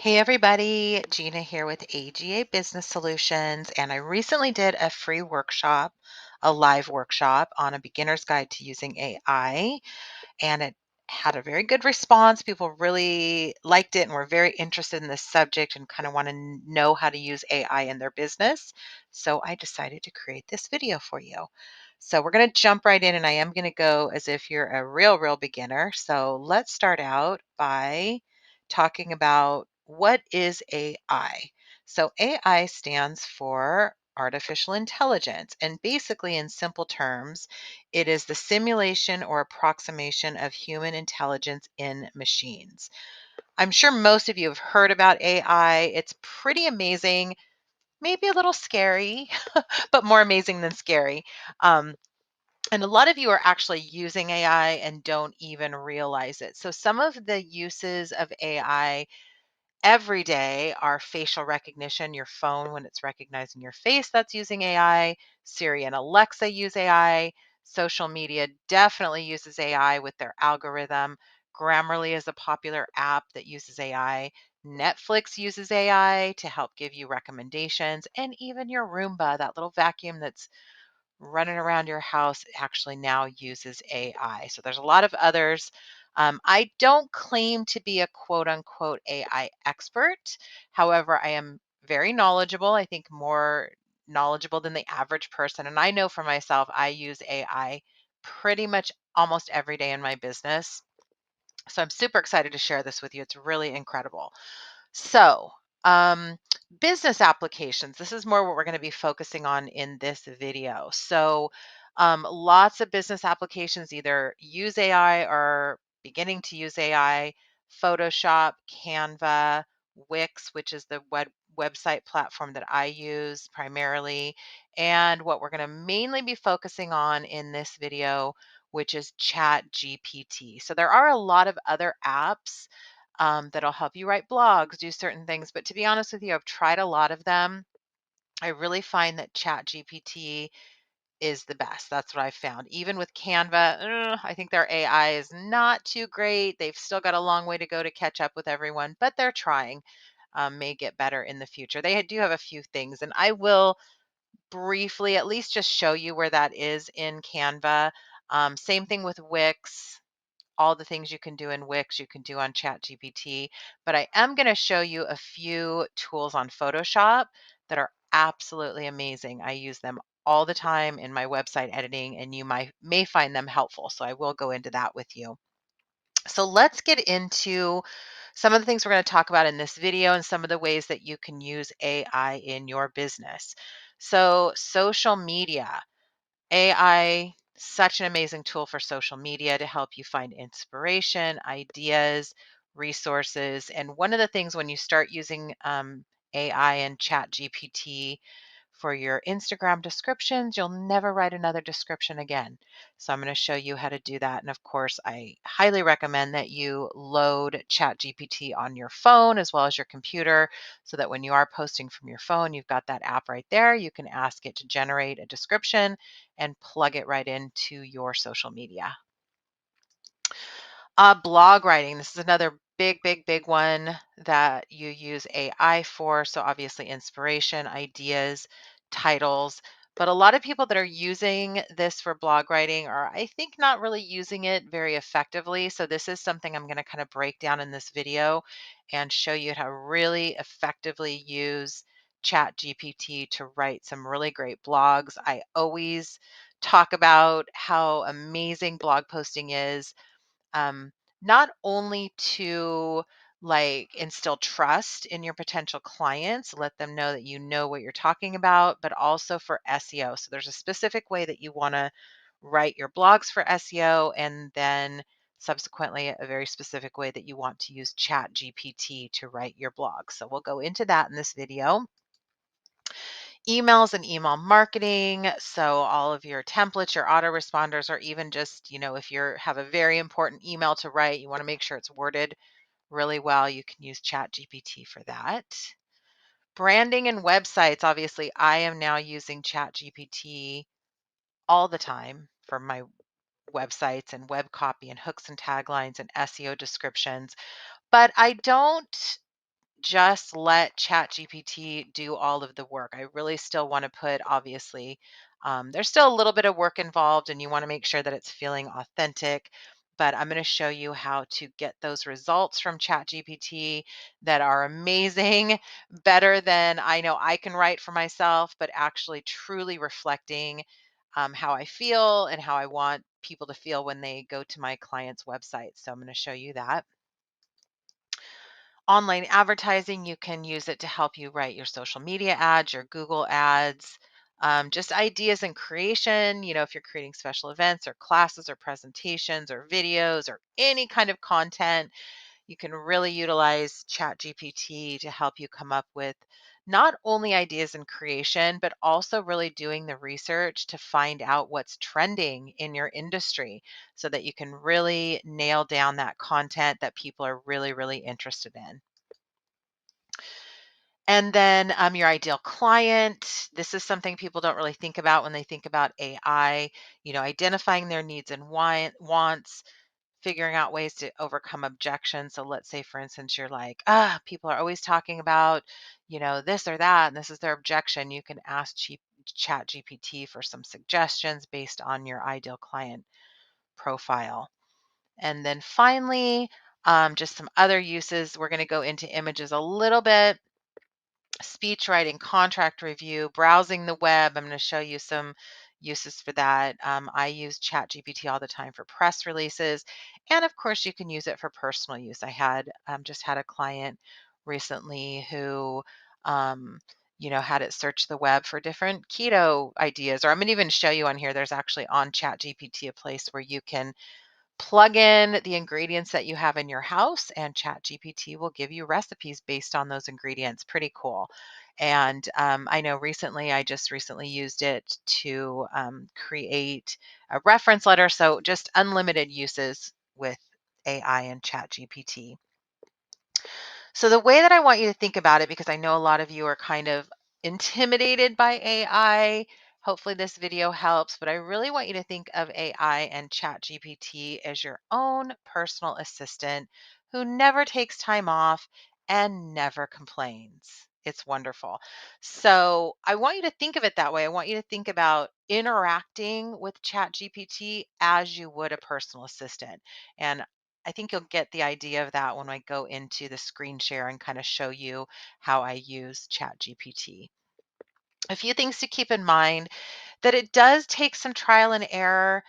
Hey everybody, Gina here with AGA Business Solutions, and I recently did a free workshop, a live workshop on a beginner's guide to using AI, and it had a very good response. People really liked it and were very interested in this subject and kind of want to know how to use AI in their business. So I decided to create this video for you. So we're going to jump right in, and I am going to go as if you're a real beginner. So let's start out by talking about what is AI. So AI stands for artificial intelligence, and basically, in simple terms, it is the simulation or approximation of human intelligence in machines. I'm sure most of you have heard about AI. It's pretty amazing, maybe a little scary, but more amazing than scary. Um, and a lot of you are actually using AI and don't even realize it. So, some of the uses of AI every day are facial recognition. Your phone, when it's recognizing your face, that's using AI. Siri and Alexa use AI. Social media definitely uses AI with their algorithm. Grammarly is a popular app that uses AI. Netflix uses AI to help give you recommendations. And even your Roomba, that little vacuum that's running around your house, actually now uses AI. So there's a lot of others. I don't claim to be a quote unquote AI expert. However, I am very knowledgeable. I think more knowledgeable than the average person. And I know for myself, I use AI pretty much almost every day in my business. So I'm super excited to share this with you. It's really incredible. So, um, business applications. This is more what we're going to be focusing on in this video. So, lots of business applications either use AI or beginning to use AI. Photoshop, Canva, Wix, which is the website platform that I use primarily, and what we're going to mainly be focusing on in this video, which is Chat GPT. So there are a lot of other apps that'll help you write blogs, do certain things. But to be honest with you, I've tried a lot of them. I really find that Chat GPT is the best. That's what I found. Even with Canva, I think their AI is not too great. They've still got a long way to go to catch up with everyone, but they're trying. May get better in the future. They do have a few things, and I will briefly at least just show you where that is in Canva. Same thing with Wix. All the things you can do in Wix, you can do on ChatGPT. But I am going to show you a few tools on Photoshop that are absolutely amazing. I use them all the time in my website editing, and you may find them helpful. So I will go into that with you. So let's get into some of the things we're going to talk about in this video and some of the ways that you can use AI in your business. So social media. AI, such an amazing tool for social media to help you find inspiration, ideas, resources. And one of the things when you start using AI and Chat GPT for your Instagram descriptions, you'll never write another description again. So I'm going to show you how to do that. And of course, I highly recommend that you load Chat GPT on your phone as well as your computer so that when you are posting from your phone, you've got that app right there. You can ask it to generate a description and plug it right into your social media. Blog writing. This is another big one that you use AI for. So obviously inspiration, ideas, titles. But a lot of people that are using this for blog writing are, I think, not really using it very effectively. So this is something I'm going to kind of break down in this video and show you how to really effectively use Chat GPT to write some really great blogs. I always talk about how amazing blog posting is, um, not only to like instill trust in your potential clients, let them know that you know what you're talking about, but also for SEO. So there's a specific way that you want to write your blogs for SEO, and then subsequently a very specific way that you want to use Chat GPT to write your blog. So we'll go into that in this video. Emails and email marketing. So all of your templates, your autoresponders, or even just, if you have a very important email to write, you want to make sure it's worded really well, you can use Chat GPT for that. Branding and websites. Obviously, I am now using Chat GPT all the time for my websites and web copy and hooks and taglines and SEO descriptions, but I don't just let ChatGPT do all of the work. I really still want to put, obviously, there's still a little bit of work involved, and you want to make sure that it's feeling authentic. But I'm going to show you how to get those results from ChatGPT that are amazing, better than I know I can write for myself, but actually truly reflecting how I feel and how I want people to feel when they go to my client's website. So I'm going to show you that. Online advertising, you can use it to help you write your social media ads, your Google ads, just ideas and creation. If you're creating special events or classes or presentations or videos or any kind of content, you can really utilize ChatGPT to help you come up with not only ideas and creation, but also really doing the research to find out what's trending in your industry so that you can really nail down that content that people are really, really interested in. And then your ideal client. This is something people don't really think about when they think about AI, identifying their needs and wants, figuring out ways to overcome objections. So let's say, for instance, you're like, people are always talking about, this or that, and this is their objection. You can ask Chat GPT for some suggestions based on your ideal client profile. And then finally, just some other uses. We're going to go into images a little bit. Speech writing, contract review, browsing the web. I'm going to show you some uses for that. I use ChatGPT all the time for press releases, and of course, you can use it for personal use. I had just had a client recently who, had it search the web for different keto ideas. Or I'm going to even show you on here. There's actually on ChatGPT a place where you can plug in the ingredients that you have in your house, and ChatGPT will give you recipes based on those ingredients. Pretty cool. And I know I just recently used it to create a reference letter. So just unlimited uses with AI and ChatGPT. So the way that I want you to think about it, because I know a lot of you are kind of intimidated by AI, hopefully this video helps, but I really want you to think of AI and ChatGPT as your own personal assistant who never takes time off and never complains. It's wonderful. So I want you to think of it that way. I want you to think about interacting with ChatGPT as you would a personal assistant. And I think you'll get the idea of that when I go into the screen share and kind of show you how I use ChatGPT. A few things to keep in mind: that it does take some trial and error.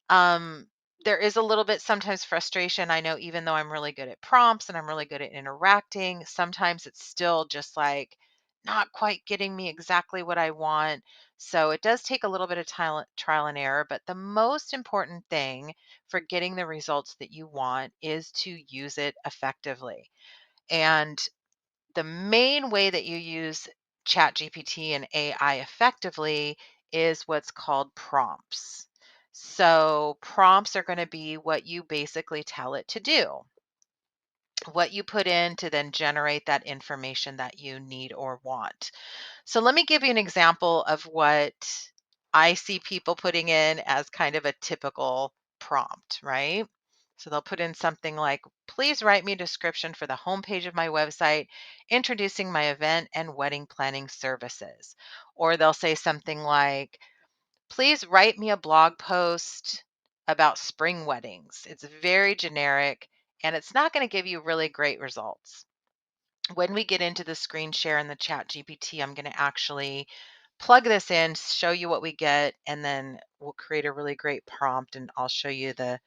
Um, there is a little bit sometimes frustration. I know, even though I'm really good at prompts and I'm really good at interacting, sometimes it's still just like not quite getting me exactly what I want. So it does take a little bit of trial and error. But the most important thing for getting the results that you want is to use it effectively. And the main way that you use ChatGPT and AI effectively is what's called prompts. So, prompts are going to be what you basically tell it to do, what you put in to then generate that information that you need or want. So let me give you an example of what I see people putting in as kind of a typical prompt, right? So they'll put in something like, please write me a description for the homepage of my website, introducing my event and wedding planning services. Or they'll say something like, please write me a blog post about spring weddings. It's very generic and it's not going to give you really great results. When we get into the screen share in the chat GPT, I'm going to actually plug this in, show you what we get, and then we'll create a really great prompt and I'll show you the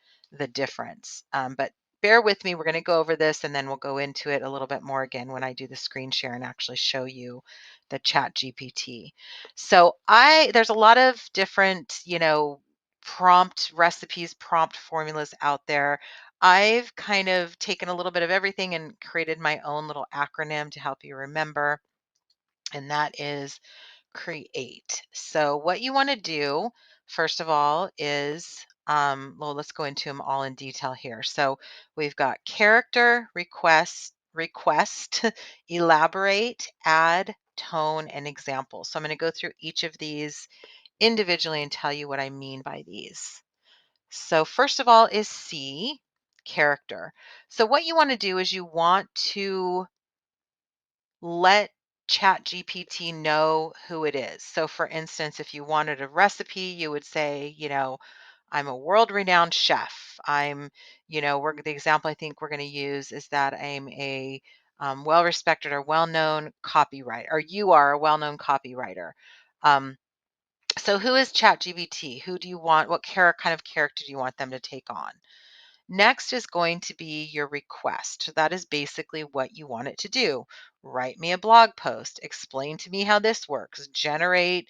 difference. But bear with me. We're going to go over this and then we'll go into it a little bit more again when I do the screen share and actually show you the chat GPT. So there's a lot of different, prompt recipes, prompt formulas out there. I've kind of taken a little bit of everything and created my own little acronym to help you remember, and that is CREATE. So what you want to do, first of all, is, well, let's go into them all in detail here. So we've got character, request, elaborate, add, tone, and example. So I'm going to go through each of these individually and tell you what I mean by these. So first of all is C, character. So what you want to do is you want to let ChatGPT know who it is. So, for instance, if you wanted a recipe, you would say, I'm a world-renowned chef. The example I think we're going to use is that I'm a well-respected or well-known copywriter, or you are a well-known copywriter. Um, so, who is ChatGPT? Who do you want? What kind of character do you want them to take on? Next is going to be your request. So that is basically what you want it to do. Write me a blog post, explain to me how this works, generate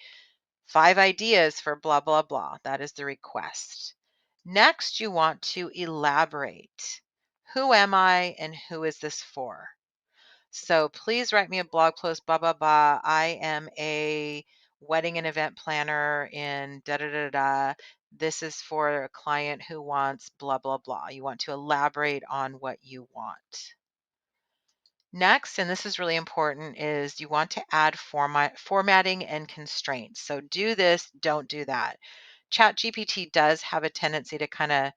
5 ideas for blah, blah, blah. That is the request. Next, you want to elaborate. Who am I and who is this for? So please write me a blog post, blah, blah, blah. I am a wedding and event planner in da, da, da, da. This is for a client who wants blah, blah, blah. You want to elaborate on what you want. Next, and this is really important, is you want to add formatting and constraints. So do this, don't do that. ChatGPT does have a tendency to kind of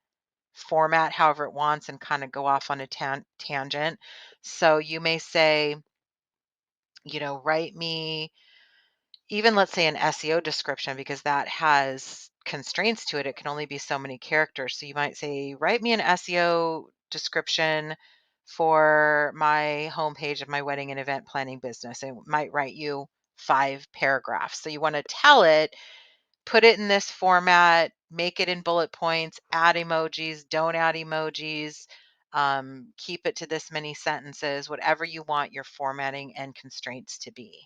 format however it wants and kind of go off on a tangent. So you may say, write me even, let's say, an SEO description, because that has constraints to it. It can only be so many characters. So you might say, write me an SEO description for my homepage of my wedding and event planning business. It might write you 5 paragraphs. So you want to tell it, put it in this format, make it in bullet points, add emojis, don't add emojis, keep it to this many sentences, whatever you want your formatting and constraints to be.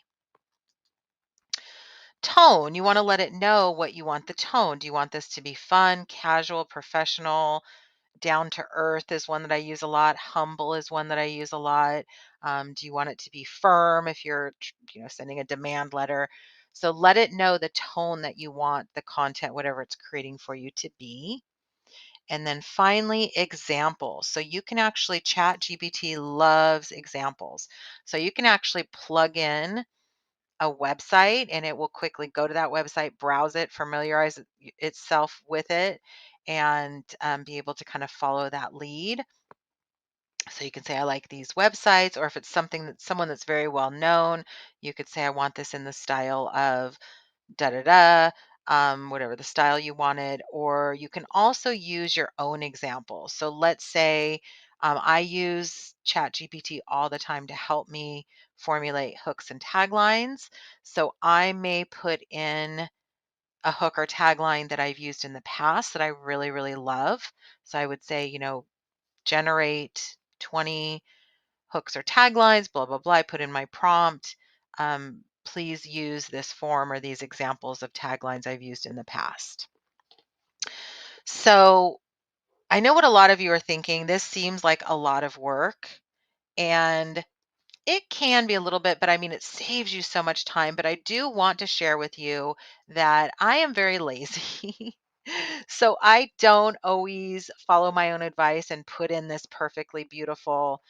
Tone, you want to let it know what you want the tone. Do you want this to be fun, casual, professional? Down to earth is one that I use a lot. Humble is one that I use a lot. Do you want it to be firm if you're, sending a demand letter? So let it know the tone that you want the content, whatever it's creating for you, to be. And then finally, examples. So you can actually, Chat GPT loves examples. So you can actually plug in a website and it will quickly go to that website, browse it, familiarize itself with it, and be able to kind of follow that lead. So you can say, I like these websites, or if it's someone that's very well known, you could say, I want this in the style of da da da, whatever the style you wanted. Or you can also use your own examples. So let's say I use ChatGPT all the time to help me formulate hooks and taglines. So I may put in a hook or tagline that I've used in the past that I really, really love. So I would say, generate 20 hooks or taglines, blah, blah, blah. I put in my prompt. Please use this form or these examples of taglines I've used in the past. So I know what a lot of you are thinking. This seems like a lot of work, and it can be a little bit, but I mean, it saves you so much time. But I do want to share with you that I am very lazy. So I don't always follow my own advice and put in this perfectly beautiful,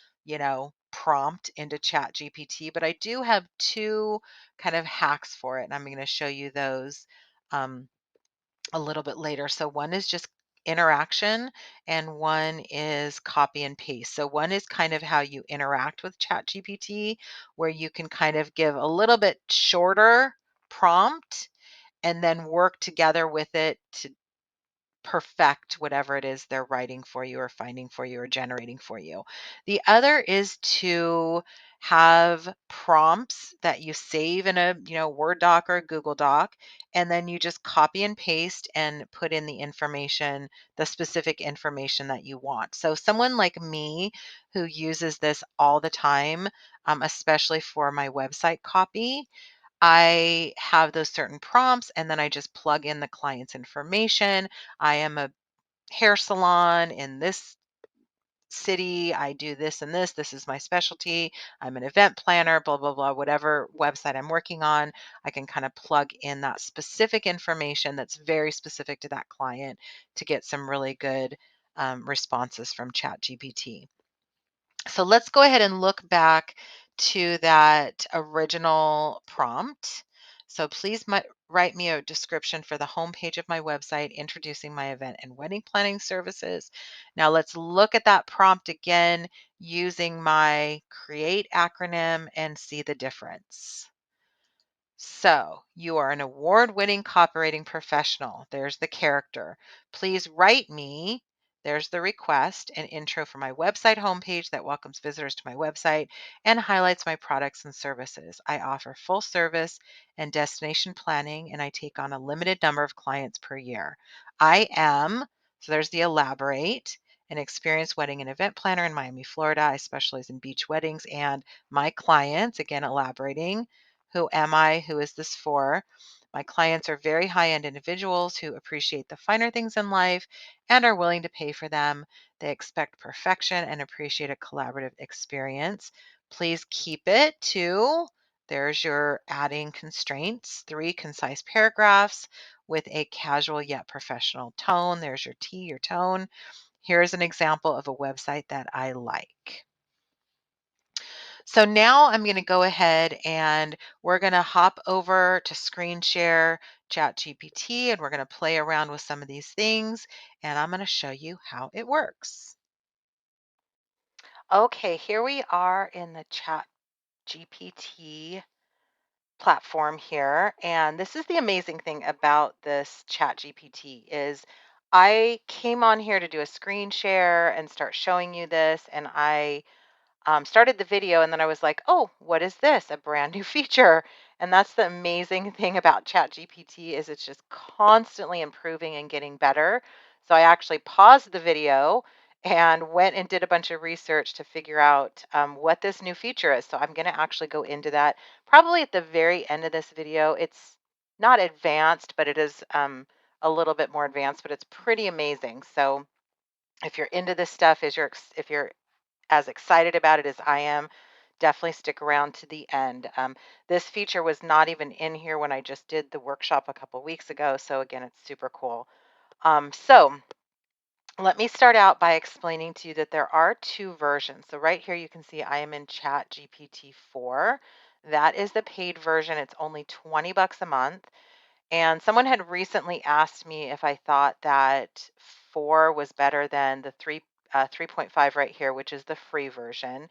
prompt into Chat GPT. But I do have 2 kind of hacks for it, and I'm going to show you those um, a little bit later. So one is just interaction and one is copy and paste. So one is kind of how you interact with ChatGPT, where you can kind of give a little bit shorter prompt and then work together with it to perfect whatever it is they're writing for you or finding for you or generating for you. The other is to have prompts that you save in a, Word doc or a Google Doc, and then you just copy and paste and put in the information, the specific information that you want. So someone like me who uses this all the time, especially for my website copy, I have those certain prompts and then I just plug in the client's information. I am a hair salon in this city. I do this and this. This is my specialty. I'm an event planner, blah, blah, blah, whatever website I'm working on. I can kind of plug in that specific information that's very specific to that client to get some really good responses from ChatGPT. So let's go ahead and look back to that original prompt. So please write me a description for the homepage of my website introducing my event and wedding planning services. Now let's look at that prompt again using my create acronym and see the difference. So, you are an award winning copywriting professional. There's the character. Please write me. There's the request, an intro for my website homepage that welcomes visitors to my website and highlights my products and services. I offer full service and destination planning, and I take on a limited number of clients per year. I am, so there's the elaborate, an experienced wedding and event planner in Miami, Florida. I specialize in beach weddings, and my clients, again, elaborating. Who am I? Who is this for? My clients are very high end individuals who appreciate the finer things in life and are willing to pay for them. They expect perfection and appreciate a collaborative experience. Please keep it to, there's your adding constraints, 3 concise paragraphs with a casual yet professional tone. There's your T, your tone. Here's an example of a website that I like. So now I'm going to go ahead and we're going to hop over to screen share ChatGPT and we're going to play around with some of these things and I'm going to show you how it works. Okay, here we are in the ChatGPT platform here. And this is the amazing thing about this ChatGPT is I came on here to do a screen share and start showing you this and I started the video and then I was like, oh, what is this? A brand new feature. And that's the amazing thing about ChatGPT is it's just constantly improving and getting better. So I actually paused the video and went and did a bunch of research to figure out what this new feature is. So I'm going to actually go into that probably at the very end of this video. It's not advanced, but it is a little bit more advanced, but it's pretty amazing. So if you're into this stuff, if you're as excited about it as I am, definitely stick around to the end. This feature was not even in here when I just did the workshop a couple weeks ago. So again, it's super cool. So let me start out by explaining to you that there are 2 versions. So right here, you can see I am in Chat GPT 4. That is the paid version. It's only 20 bucks a month. And someone had recently asked me if I thought that 4 was better than the 3.5 right here, which is the free version.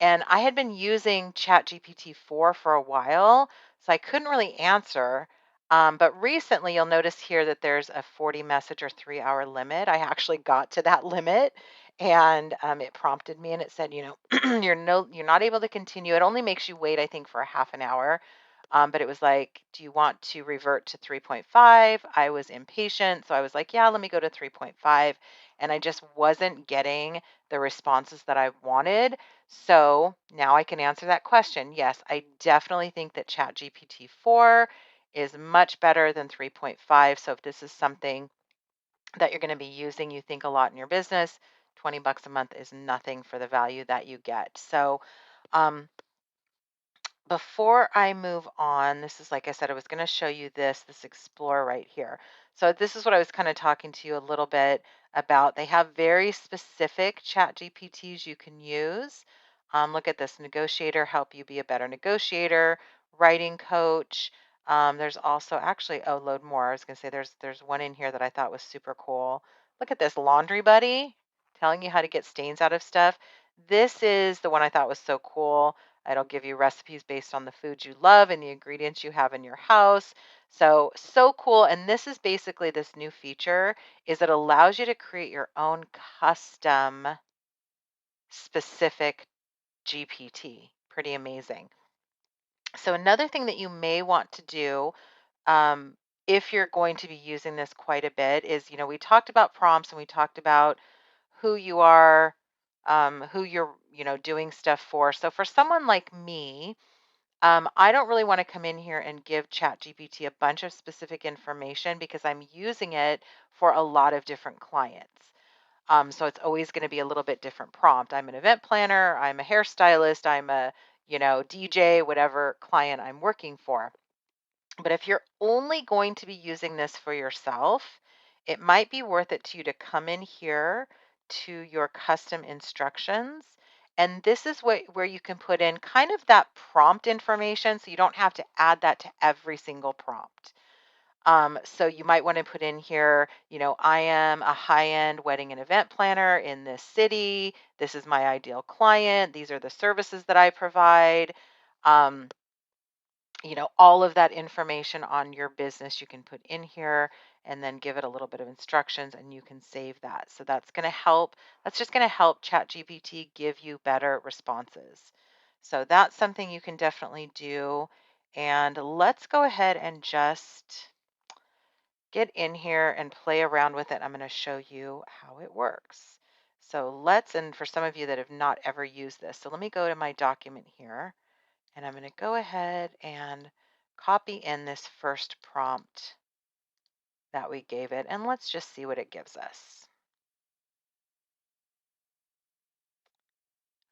And I had been using ChatGPT 4 for a while, so I couldn't really answer. But recently, you'll notice here that there's a 40 message or 3-hour limit. I actually got to that limit, and it prompted me, and it said, you're not able to continue. It only makes you wait, I think, for a half an hour. But it was like, do you want to revert to 3.5? I was impatient, so I was like, yeah, let me go to 3.5, and I just wasn't getting the responses that I wanted. So now I can answer that question. Yes, I definitely think that ChatGPT 4 is much better than 3.5. So if this is something that you're going to be using, you think a lot in your business, 20 bucks a month is nothing for the value that you get. So um, before I move on, this is like I said, I was going to show you this Explore right here. So this is what I was kind of talking to you a little bit about. They have very specific chat GPTs you can use. Look at this negotiator, help you be a better negotiator, writing coach. There's also actually, oh, load more. I was going to say there's one in here that I thought was super cool. Look at this laundry buddy telling you how to get stains out of stuff. This is the one I thought was so cool. It'll give you recipes based on the foods you love and the ingredients you have in your house. So, so cool. And this is basically this new feature is it allows you to create your own custom specific GPT. Pretty amazing. So another thing that you may want to do um, if you're going to be using this quite a bit is, we talked about prompts and we talked about who you are, who you're, doing stuff for. So for someone like me, I don't really want to come in here and give ChatGPT a bunch of specific information because I'm using it for a lot of different clients. So it's always going to be a little bit different prompt. I'm an event planner, I'm a hairstylist, I'm a, DJ, whatever client I'm working for. But if you're only going to be using this for yourself, it might be worth it to you to come in here to your custom instructions. And this is where you can put in kind of that prompt information so you don't have to add that to every single prompt. So you might want to put in here, I am a high-end wedding and event planner in this city. This is my ideal client. These are the services that I provide. Um, all of that information on your business you can put in here and then give it a little bit of instructions and you can save that. So that's going to help. That's just going to help ChatGPT give you better responses. So that's something you can definitely do. And let's go ahead and just get in here and play around with it. I'm going to show you how it works. So and for some of you that have not ever used this, so let me go to my document here and I'm going to go ahead and copy in this first prompt that we gave it, and let's just see what it gives us.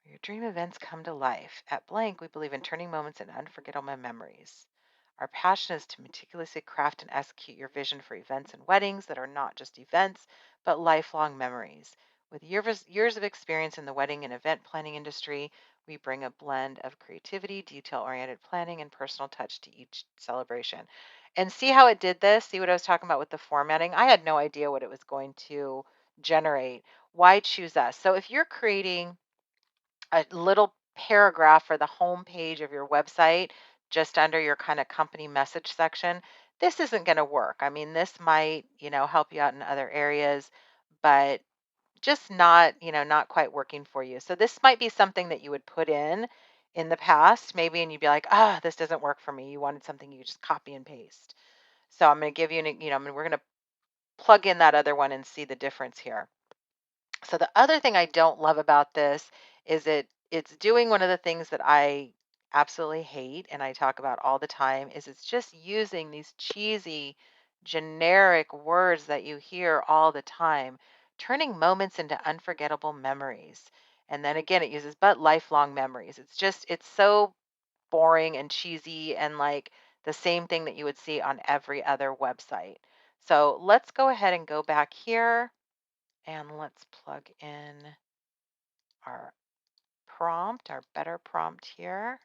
Your dream events come to life. At Blank, we believe in turning moments into unforgettable memories. Our passion is to meticulously craft and execute your vision for events and weddings that are not just events, but lifelong memories. With years of experience in the wedding and event planning industry, we bring a blend of creativity, detail oriented planning, and personal touch to each celebration. And see how it did this? See what I was talking about with the formatting? I had no idea what it was going to generate. Why choose us? So if you're creating a little paragraph for the home page of your website, just under your kind of company message section, this isn't going to work. I mean, this might, help you out in other areas, but just not quite working for you. So this might be something that you would put in the past, maybe, and you'd be like, this doesn't work for me. You wanted something you just copy and paste. So I'm going to give you we're going to plug in that other one and see the difference here. So the other thing I don't love about this is it's doing one of the things that I absolutely hate and I talk about all the time is it's just using these cheesy generic words that you hear all the time, turning moments into unforgettable memories. And then again it uses but lifelong memories. It's so boring and cheesy and like the same thing that you would see on every other website. So let's go ahead and go back here and let's plug in our prompt, our better prompt here,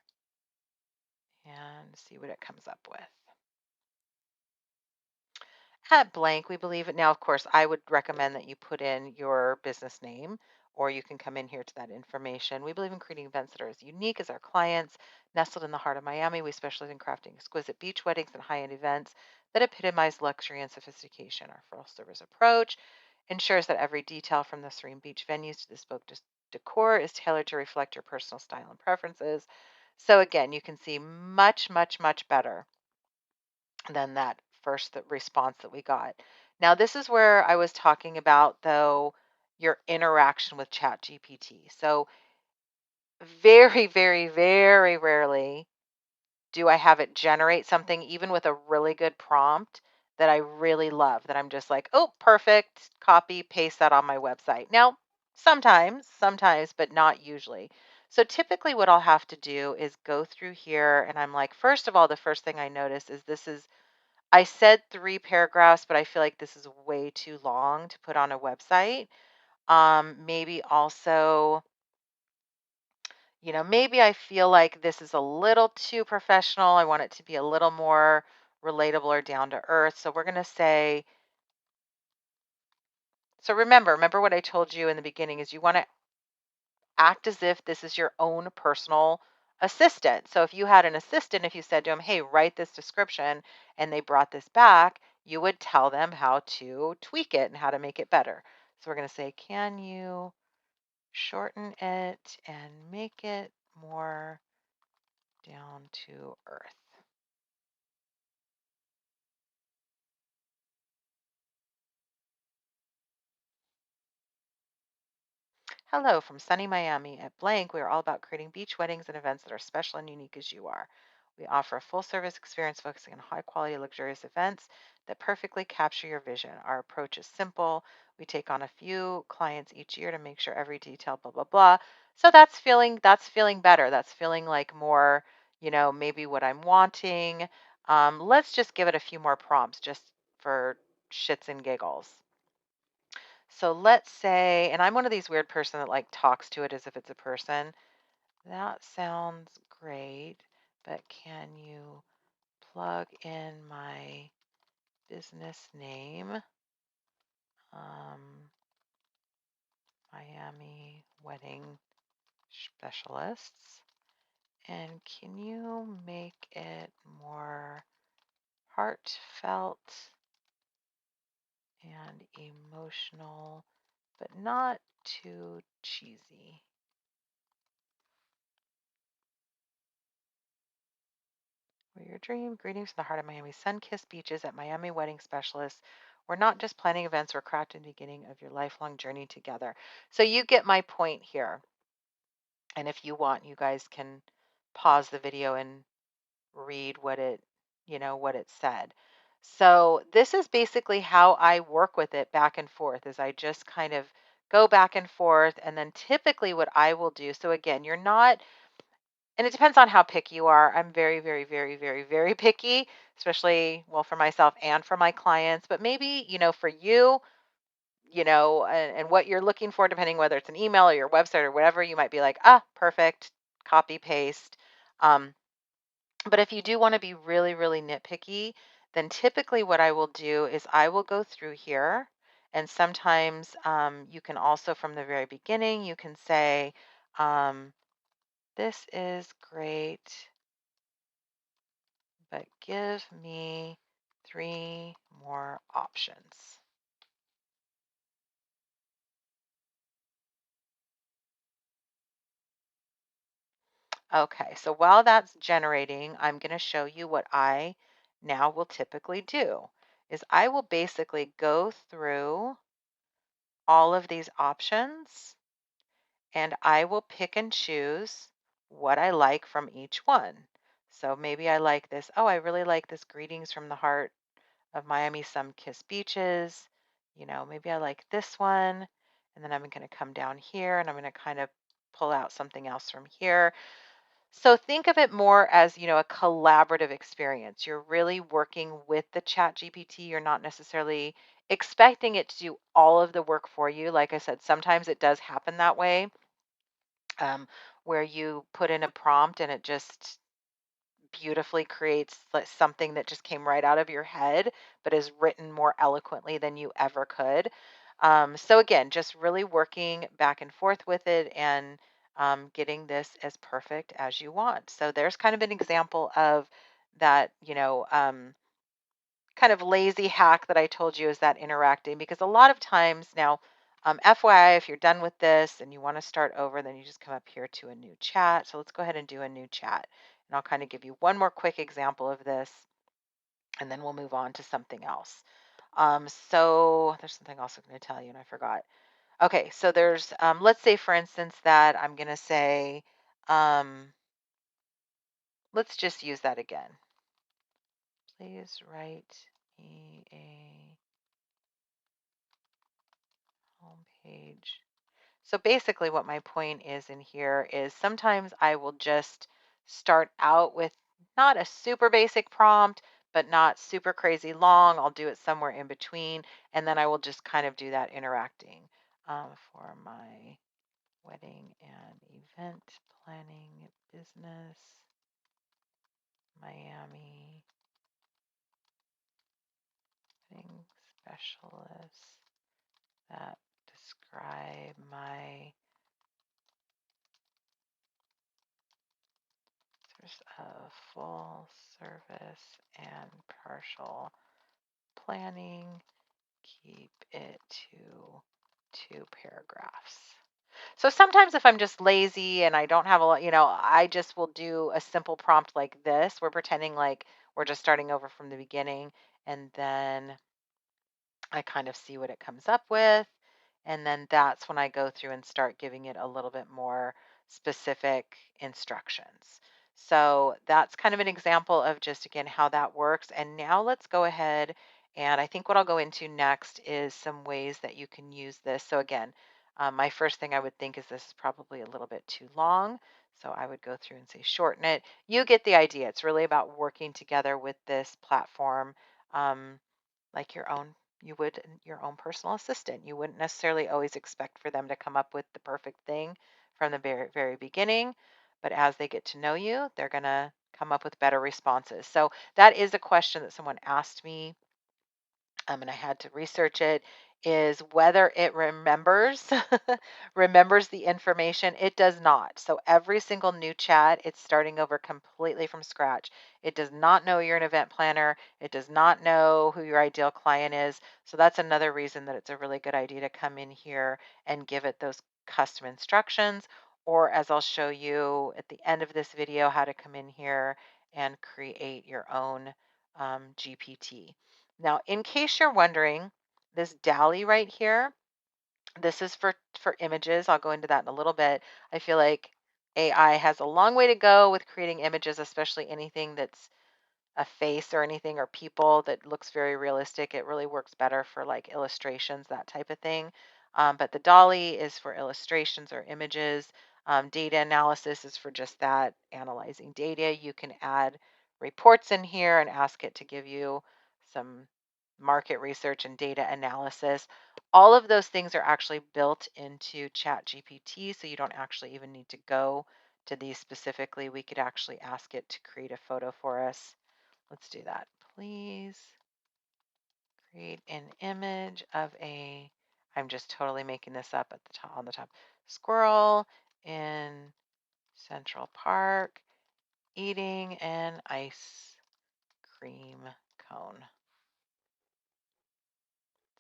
and see what it comes up with. At Blank, we believe it. Now, of course, I would recommend that you put in your business name, or you can come in here to that information. We believe in creating events that are as unique as our clients. Nestled in the heart of Miami, we specialize in crafting exquisite beach weddings and high-end events that epitomize luxury and sophistication. Our full service approach ensures that every detail from the serene beach venues to bespoke decor is tailored to reflect your personal style and preferences. So again, you can see much, much, much better than that first response that we got. Now, this is where I was talking about, though, your interaction with ChatGPT. So very, very, very rarely do I have it generate something, even with a really good prompt that I really love, that I'm just like, oh, perfect, copy, paste that on my website. Now, sometimes, but not usually. So typically what I'll have to do is go through here and I'm like, first of all, the first thing I notice is I said 3 paragraphs, but I feel like this is way too long to put on a website. Maybe also, maybe I feel like this is a little too professional. I want it to be a little more relatable or down to earth. So we're going to say, so remember what I told you in the beginning is you want to act as if this is your own personal assistant. So if you had an assistant, if you said to them, hey, write this description, and they brought this back, you would tell them how to tweak it and how to make it better. So we're going to say, can you shorten it and make it more down to earth? Hello from sunny Miami. At Blank, we are all about creating beach weddings and events that are special and unique as you are. We offer a full service experience focusing on high quality, luxurious events that perfectly capture your vision. Our approach is simple. We take on a few clients each year to make sure every detail, blah, blah, blah. So that's feeling better. That's feeling like more, maybe what I'm wanting. Let's just give it a few more prompts just for shits and giggles. So let's say, and I'm one of these weird person that like talks to it as if it's a person. That sounds great, but can you plug in my business name, um, Miami Wedding Specialists. And can you make it more heartfelt and emotional, but not too cheesy? For your dream, greetings from the heart of Miami, sun-kissed beaches at Miami Wedding Specialists. We're not just planning events, we're crafting the beginning of your lifelong journey together. So you get my point here. And if you want, you guys can pause the video and read what it said. So this is basically how I work with it back and forth is I just kind of go back and forth, and then typically what I will do. So again, you're not, and it depends on how picky you are. I'm very, very, very, very, very picky, especially, well, for myself and for my clients, but maybe, for you, and what you're looking for, depending whether it's an email or your website or whatever, you might be like, perfect, copy paste. Um, but if you do want to be really, really nitpicky, then typically what I will do is I will go through here. And sometimes you can also, from the very beginning, you can say, this is great, but give me 3 more options. Okay, so while that's generating, I'm going to show you what I now will typically do is I will basically go through all of these options and I will pick and choose what I like from each one. So maybe I like this. Oh, I really like this greetings from the heart of Miami Sun Kiss Beaches. Maybe I like this one. And then I'm going to come down here and I'm going to kind of pull out something else from here. So think of it more as, a collaborative experience. You're really working with the chat GPT. You're not necessarily expecting it to do all of the work for you. Like I said, sometimes it does happen that way, where you put in a prompt and it just beautifully creates like something that just came right out of your head, but is written more eloquently than you ever could. So again, just really working back and forth with it and getting this as perfect as you want. So there's kind of an example of that, kind of lazy hack that I told you is that interacting, because a lot of times now, FYI, if you're done with this and you want to start over, then you just come up here to a new chat. So let's go ahead and do a new chat. And I'll kind of give you one more quick example of this, and then we'll move on to something else. So there's something else I'm going to tell you, and I forgot. Okay, so there's, let's say, for instance, that I'm going to say, um, let's just use that again. Please write me a homepage. So basically, what my point is in here is sometimes I will just start out with not a super basic prompt, but not super crazy long. I'll do it somewhere in between, and then I will just kind of do that interacting for my wedding and event planning business, Miami wedding specialists that describe my full service and partial planning. Keep it to 2 paragraphs. So sometimes if I'm just lazy and I don't have a lot, I just will do a simple prompt like this. We're pretending like we're just starting over from the beginning, and then I kind of see what it comes up with. And then that's when I go through and start giving it a little bit more specific instructions. So that's kind of an example of just, again, how that works. And now let's go ahead. And I think what I'll go into next is some ways that you can use this. So again, my first thing I would think is this is probably a little bit too long. So I would go through and say shorten it. You get the idea. It's really about working together with this platform. Like you would your own personal assistant. You wouldn't necessarily always expect for them to come up with the perfect thing from the very, very beginning, but as they get to know you, they're going to come up with better responses. So that is a question that someone asked me and I had to research it, is whether it remembers remembers the information. It does not. So every single new chat, it's starting over completely from scratch. It does not know you're an event planner. It does not know who your ideal client is. So that's another reason that it's a really good idea to come in here and give it those custom instructions. Or as I'll show you at the end of this video, how to come in here and create your own GPT. Now, in case you're wondering, this DALI right here, this is for images. I'll go into that in a little bit. I feel like AI has a long way to go with creating images, especially anything that's a face or anything or people that looks very realistic. It really works better for like illustrations, that type of thing. But the Dolly is for illustrations or images. Data analysis is for just that, analyzing data. You can add reports in here and ask it to give you some market research and data analysis. All of those things are actually built into Chat GPT, so you don't actually even need to go to these specifically. We could actually ask it to create a photo for us. Let's do that. Please create an image of I'm just totally making this up at the top on the top. Squirrel in Central Park eating an ice cream cone.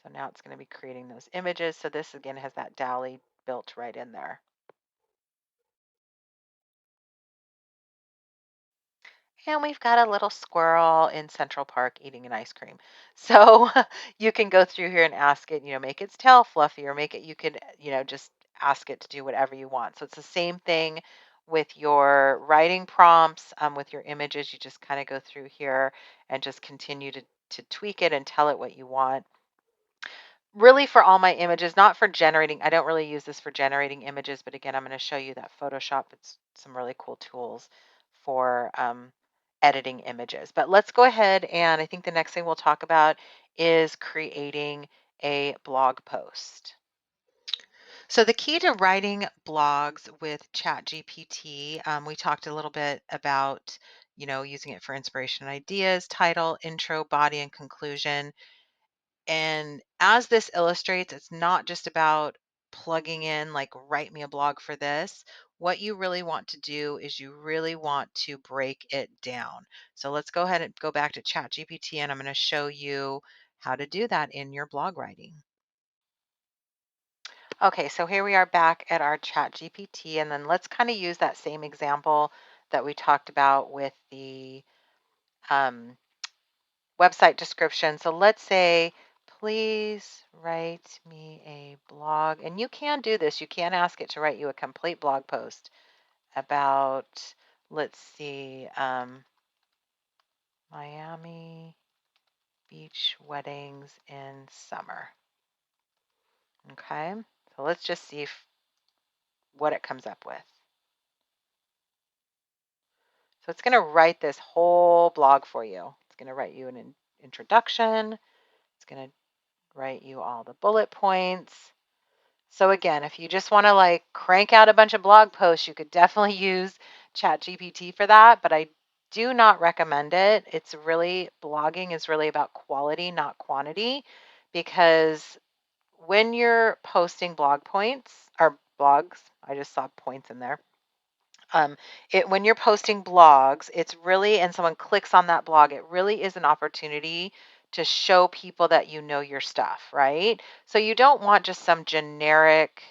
So now it's going to be creating those images. So this again has that DALI built right in there. And we've got a little squirrel in Central Park eating an ice cream. So you can go through here and ask it, make its tail fluffy or make it, you could, just ask it to do whatever you want. So it's the same thing with your writing prompts, with your images. You just kind of go through here and just continue to tweak it and tell it what you want. Really for all my images, not for generating. I don't really use this for generating images, but again, I'm going to show you that Photoshop. It's some really cool tools for editing images. But let's go ahead, and I think the next thing we'll talk about is creating a blog post. So the key to writing blogs with ChatGPT, we talked a little bit about, using it for inspiration and ideas, title, intro, body, and conclusion. And as this illustrates, it's not just about plugging in, like, write me a blog for this. What you really want to do is you really want to break it down. So let's go ahead and go back to ChatGPT, and I'm going to show you how to do that in your blog writing. Okay, so here we are back at our ChatGPT, and then let's kind of use that same example that we talked about with the um, website description. So let's say, please write me a blog. And you can do this. You can ask it to write you a complete blog post about, let's see, Miami beach weddings in summer. Okay, so let's just see what it comes up with. So it's going to write this whole blog for you. It's going to write you an introduction. It's going to write you all the bullet points. So again, if you just want to like crank out a bunch of blog posts, you could definitely use ChatGPT for that, but I do not recommend it. It's really, blogging is really about quality, not quantity, because when you're posting blog points or blogs, I just saw points in there. When you're posting blogs, it's really, and someone clicks on that blog, it really is an opportunity to show people that you know your stuff, right? So you don't want just some generic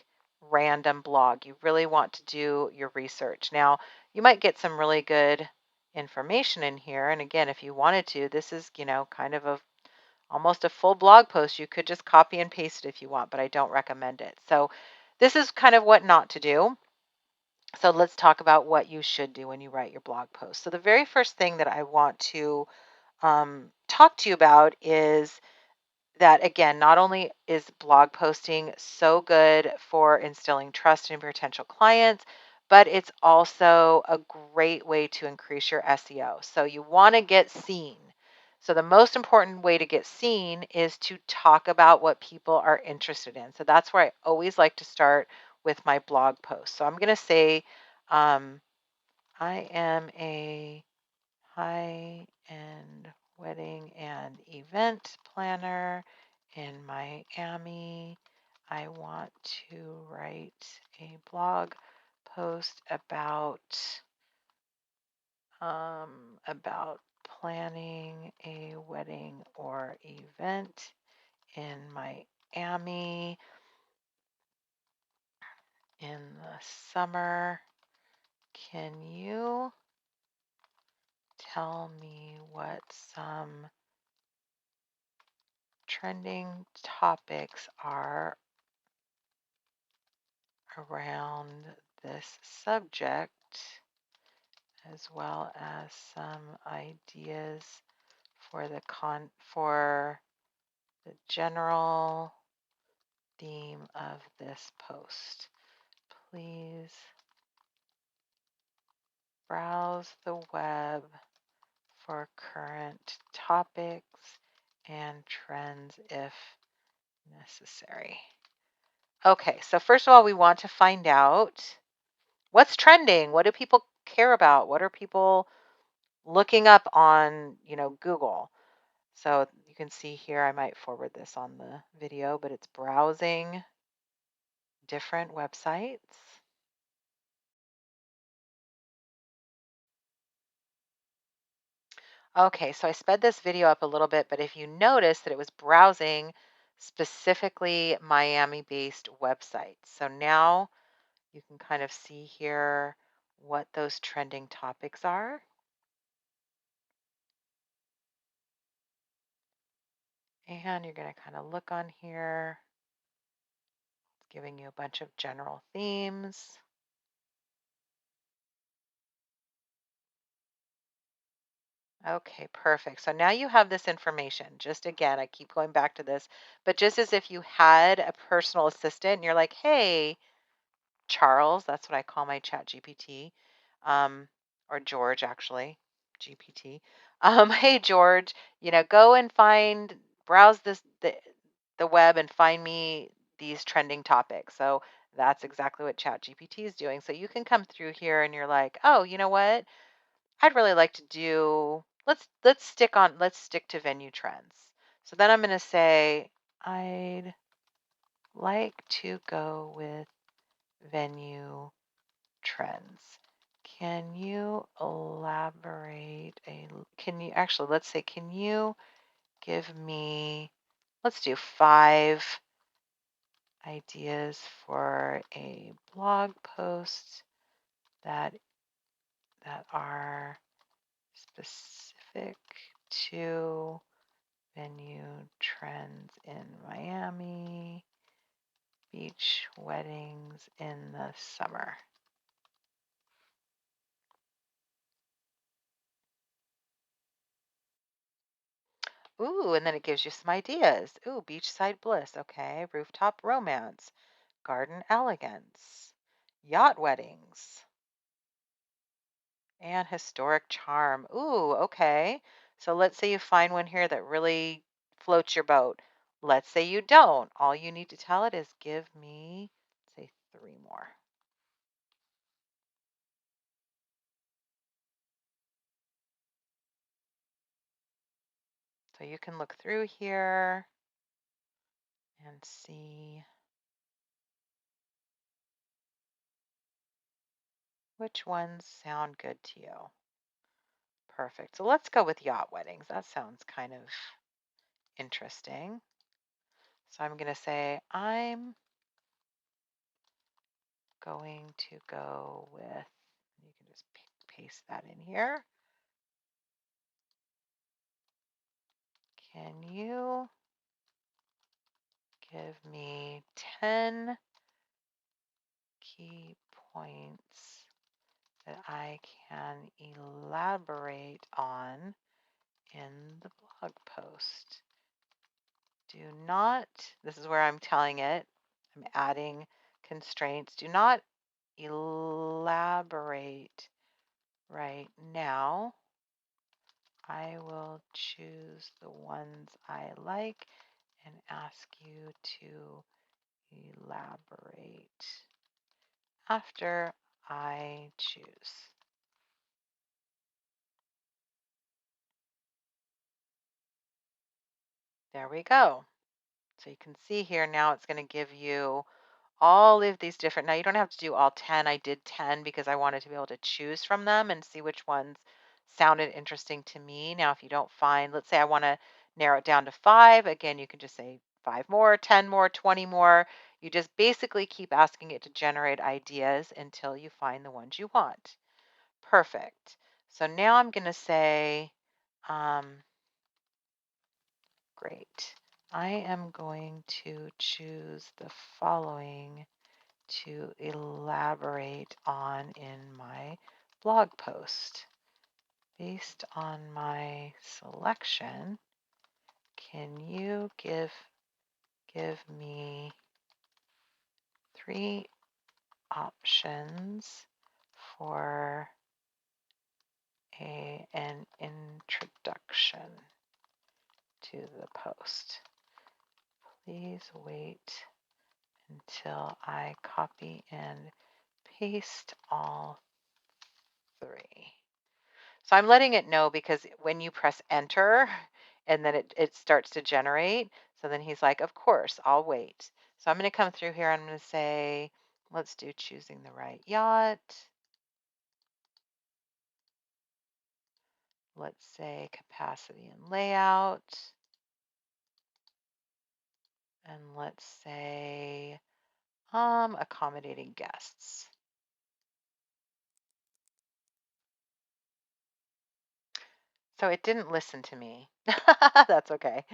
random blog. You really want to do your research. Now, you might get some really good information in here. And again, if you wanted to, this is, kind of almost a full blog post. You could just copy and paste it if you want, but I don't recommend it. So this is kind of what not to do. So let's talk about what you should do when you write your blog post. So the very first thing that I want to talk to you about is that, again, not only is blog posting so good for instilling trust in potential clients, but it's also a great way to increase your SEO. So you want to get seen. So the most important way to get seen is to talk about what people are interested in. So that's where I always like to start with my blog post. So I'm going to say, I am a high-end wedding and event planner in Miami. I want to write a blog post about planning a wedding or event in Miami in the summer. Can you tell me what some trending topics are around this subject, as well as some ideas for the general theme of this post? Please browse the web for current topics and trends if necessary. Okay, so first of all, we want to find out what's trending. What do people care about? What are people looking up on, Google? So you can see here, I might forward this on the video, but it's browsing different websites. Okay, so I sped this video up a little bit, but if you notice that it was browsing specifically Miami-based websites. So now you can kind of see here what those trending topics are. And you're going to kind of look on here. It's giving you a bunch of general themes. Okay, perfect. So now you have this information. Just again, I keep going back to this, but just as if you had a personal assistant and you're like, hey, Charles, that's what I call my chat GPT, or George actually, GPT. Hey George, go and browse the web and find me these trending topics. So that's exactly what chat GPT is doing. So you can come through here and you're like, oh, you know what? I'd really like to do, let's stick to venue trends. So then I'm going to say, I'd like to go with venue trends. Can you let's say, can you give me, let's do 5 ideas for a blog post that are specific to venue trends in Miami, beach weddings in the summer. Ooh, and then it gives you some ideas. Ooh, beachside bliss. Okay. Rooftop romance, garden elegance, yacht weddings, and historic charm. Ooh, okay. So let's say you find one here that really floats your boat. Let's say you don't. All you need to tell it is give me, say, 3 more. So you can look through here and see which ones sound good to you. Perfect. So let's go with yacht weddings. That sounds kind of interesting. So I'm going to say, I'm going to go with, you can just paste that in here. Can you give me 10 key points that I can elaborate on in the blog post? Do not, this is where I'm telling it, I'm adding constraints. Do not elaborate right now. I will choose the ones I like and ask you to elaborate after I choose. There we go. So you can see here now it's going to give you all of these different. Now you don't have to do all 10. I did 10 because I wanted to be able to choose from them and see which ones sounded interesting to me. Now, if you don't find, let's say I want to narrow it down to 5, again, you can just say 5 more, 10 more, 20 more. You just basically keep asking it to generate ideas until you find the ones you want. Perfect. So now I'm going to say, um, great. I am going to choose the following to elaborate on in my blog post. Based on my selection, can you give me 3 options for an introduction to the post? Please wait until I copy and paste all 3. So I'm letting it know because when you press enter and then it starts to generate. So then he's like, of course, I'll wait. So I'm going to come through here. I'm going to say, let's do choosing the right yacht. Let's say capacity and layout. And let's say accommodating guests. So it didn't listen to me. That's okay.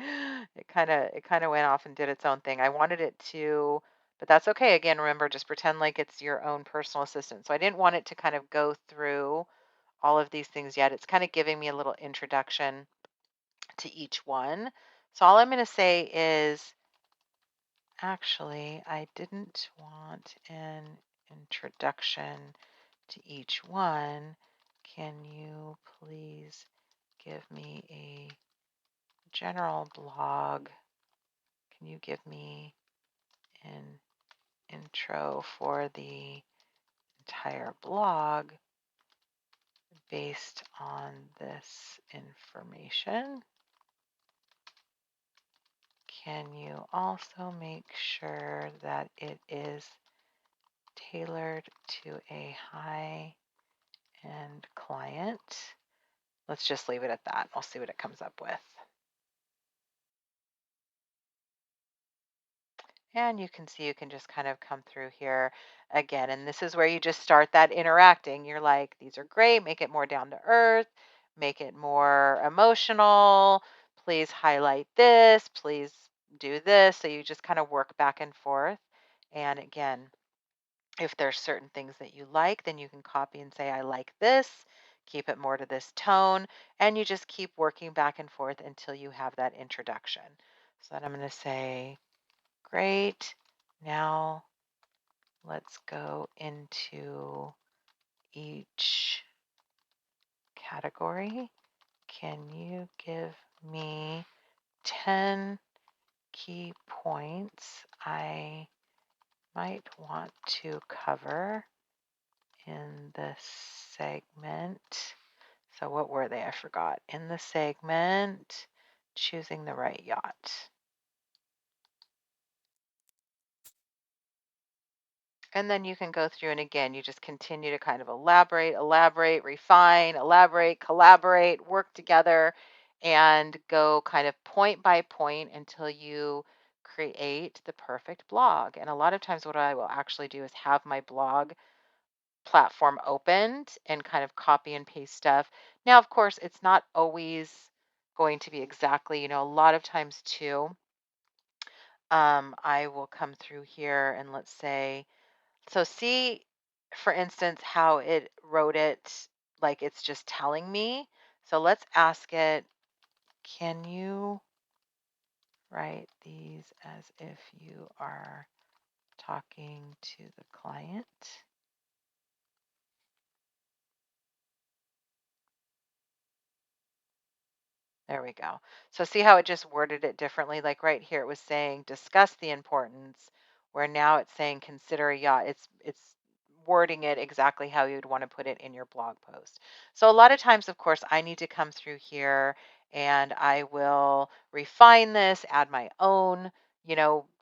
It kind of went off and did its own thing. I wanted it to, but that's okay. Again, remember, just pretend like it's your own personal assistant. So I didn't want it to kind of go through all of these things yet. It's kind of giving me a little introduction to each one. So all I'm going to say is, actually, I didn't want an introduction to each one. Can you please give me a general blog? Can you give me an intro for the entire blog based on this information? Can you also make sure that it is tailored to a high-end client? Let's just leave it at that. I'll see what it comes up with. And you can see you can just kind of come through here again. And this is where you just start that interacting. You're like, these are great. Make it more down to earth. Make it more emotional. Please highlight this. Please do this. So you just kind of work back and forth. And again, if there's certain things that you like, then you can copy and say, I like this. Keep it more to this tone. And you just keep working back and forth until you have that introduction. So then I'm going to say, great. Now let's go into each category. Can you give me 10 key points I might want to cover in this segment? So what were they? I forgot. In the segment, choosing the right yacht. And then you can go through and again, you just continue to kind of elaborate, refine, elaborate, collaborate, work together, and go kind of point by point until you create the perfect blog. And a lot of times, what I will actually do is have my blog platform opened and kind of copy and paste stuff. Now, of course, it's not always going to be exactly, a lot of times too, I will come through here and let's say, so see, for instance, how it wrote it like it's just telling me. So let's ask it, can you write these as if you are talking to the client? There we go. So see how it just worded it differently? Like right here, it was saying discuss the importance, where now it's saying consider a yacht. It's wording it exactly how you'd want to put it in your blog post. So a lot of times, of course, I need to come through here and I will refine this, add my own,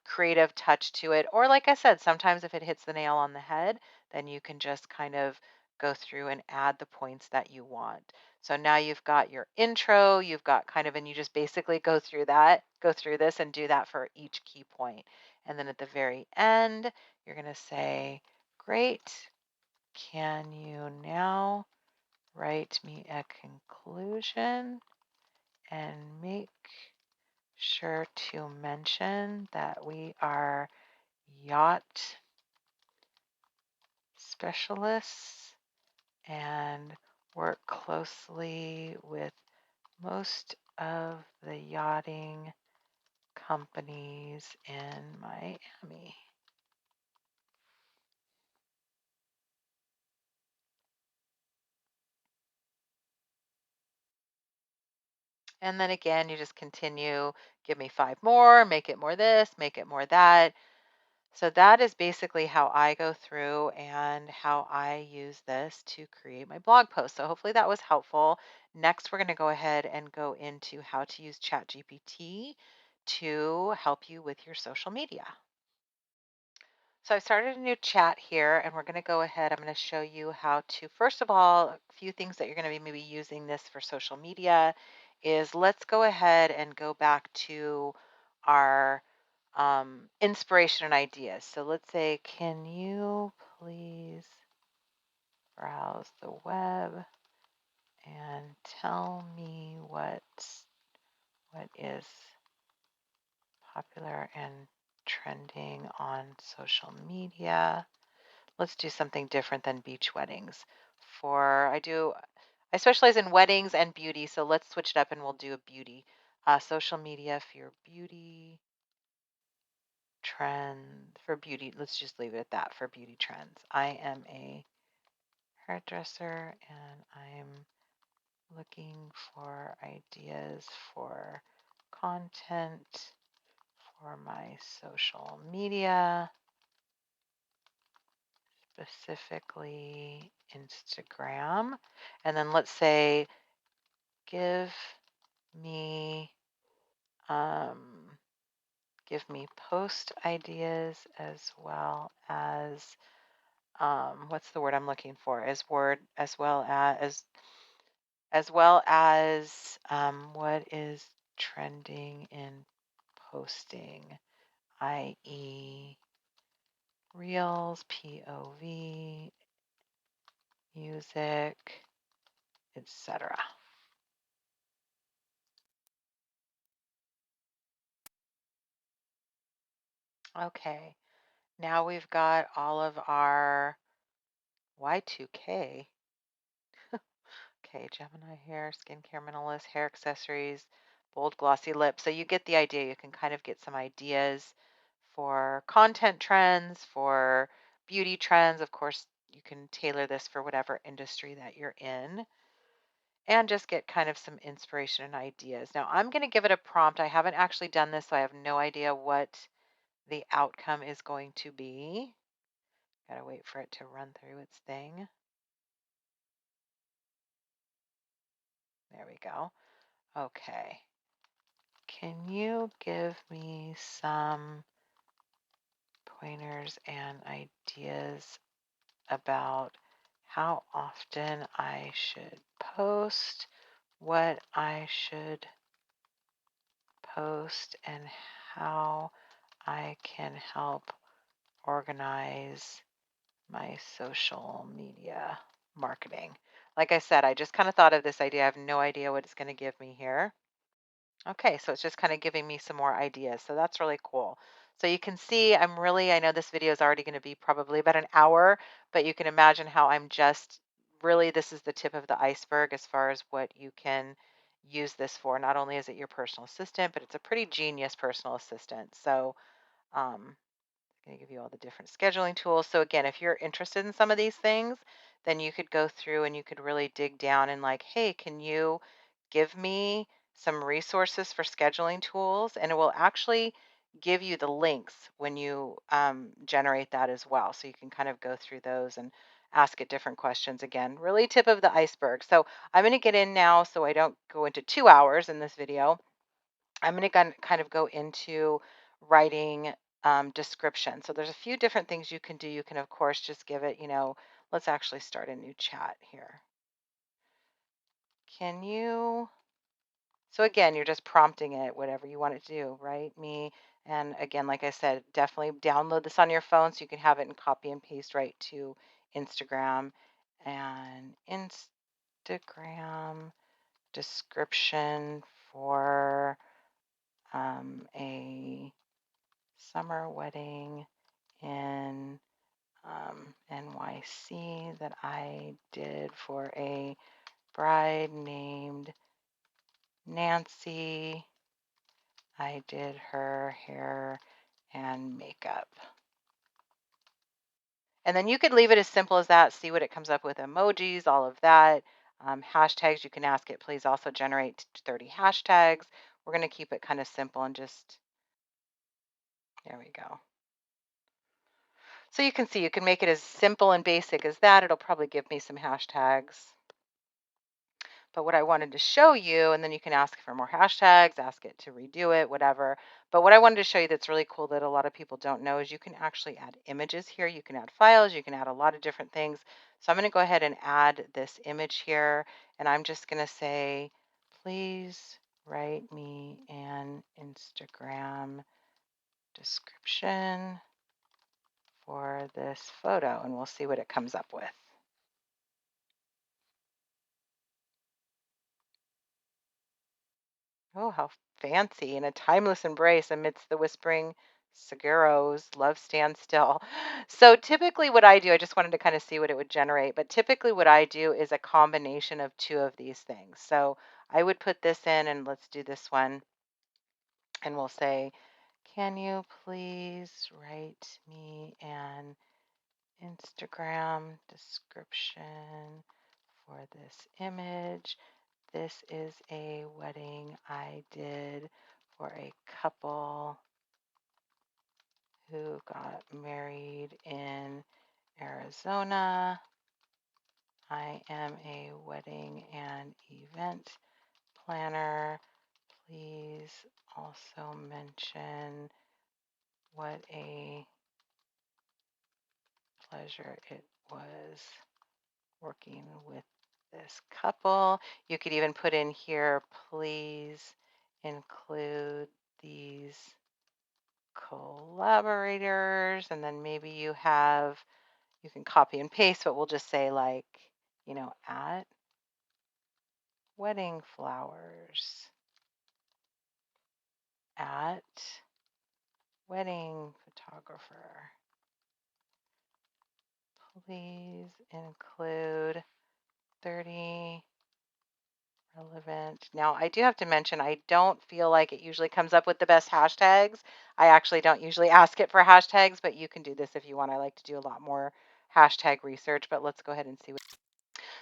creative touch to it. Or, like I said, sometimes if it hits the nail on the head, then you can just kind of go through and add the points that you want. So now you've got your intro, you've got kind of, and you just basically go through this and do that for each key point. And then at the very end, you're going to say, great, can you now write me a conclusion and make sure to mention that we are yacht specialists and work closely with most of the yachting companies in Miami. And then again, you just continue, give me 5 more, make it more this, make it more that. So that is basically how I go through and how I use this to create my blog post. So hopefully that was helpful. Next, we're going to go ahead and go into how to use ChatGPT to help you with your social media. So I've started a new chat here, and we're going to go ahead. I'm going to show you how to, first of all, a few things that you're going to be maybe using this for social media is, let's go ahead and go back to our inspiration and ideas. So let's say, can you please browse the web and tell me what is popular and trending on social media? Let's do something different than beach weddings. I specialize in weddings and beauty, so let's switch it up and we'll do a beauty. Social media for your beauty trend for beauty. Let's just leave it at that for beauty trends. I am a hairdresser and I'm looking for ideas for content for my social media, specifically Instagram. And then let's say, give me um, give me post ideas as well as what's the word I'm looking for? As well as what is trending in posting, i.e., reels, POV, music, etc. Okay, now we've got all of our Y2K. Okay, Gemini hair, skincare minimalist, hair accessories, bold glossy lips. So you get the idea. You can kind of get some ideas for content trends, for beauty trends. Of course, you can tailor this for whatever industry that you're in and just get kind of some inspiration and ideas. Now, I'm going to give it a prompt. I haven't actually done this, so I have no idea what the outcome is going to be. Got to wait for it to run through its thing. There we go. Okay. Can you give me some pointers and ideas about how often I should post, what I should post, and how I can help organize my social media marketing? Like I said, I just kind of thought of this idea. I have no idea what it's going to give me here. Okay, so it's just kind of giving me some more ideas. So that's really cool. So you can see I know this video is already going to be probably about an hour, but you can imagine how I'm just really, this is the tip of the iceberg as far as what you can use this for. Not only is it your personal assistant, but it's a pretty genius personal assistant. So um, going to give you all the different scheduling tools. So again, if you're interested in some of these things, then you could go through and you could really dig down and like, hey, can you give me some resources for scheduling tools? And it will actually give you the links when you generate that as well. So you can kind of go through those and ask it different questions again. Really tip of the iceberg. So I'm going to get in now so I don't go into 2 hours in this video. I'm going to kind of go into writing description. So there's a few different things you can do. You can, of course, just give it, let's actually start a new chat here. Can you, so again, you're just prompting it, whatever you want it to do, right? And again, like I said, definitely download this on your phone so you can have it and copy and paste right to Instagram. And Instagram description for a summer wedding in NYC that I did for a bride named Nancy. I did her hair and makeup. And then you could leave it as simple as that, see what it comes up with, emojis, all of that. Hashtags, you can ask it, please also generate 30 hashtags. We're going to keep it kind of simple and just, there we go. So you can see, you can make it as simple and basic as that. It'll probably give me some hashtags. But what I wanted to show you, and then you can ask for more hashtags, ask it to redo it, whatever. But what I wanted to show you that's really cool that a lot of people don't know is you can actually add images here. You can add files, you can add a lot of different things. So I'm going to go ahead and add this image here. And I'm just going to say, please write me an Instagram description for this photo. And we'll see what it comes up with. Oh, how fancy. In a timeless embrace amidst the whispering seguros, love stands still. So typically what I do, I just wanted to kind of see what it would generate, but typically what I do is a combination of two of these things. So I would put this in and let's do this one. And we'll say, can you please write me an Instagram description for this image? This is a wedding I did for a couple who got married in Arizona. I am a wedding and event planner. Please also mention what a pleasure it was working with this couple. You could even put in here, please include these collaborators, and then maybe you can copy and paste, but we'll just say like, at wedding flowers, at wedding photographer, please include 30 relevant. Now, I do have to mention, I don't feel like it usually comes up with the best hashtags. I actually don't usually ask it for hashtags, but you can do this if you want. I like to do a lot more hashtag research, but let's go ahead and see what.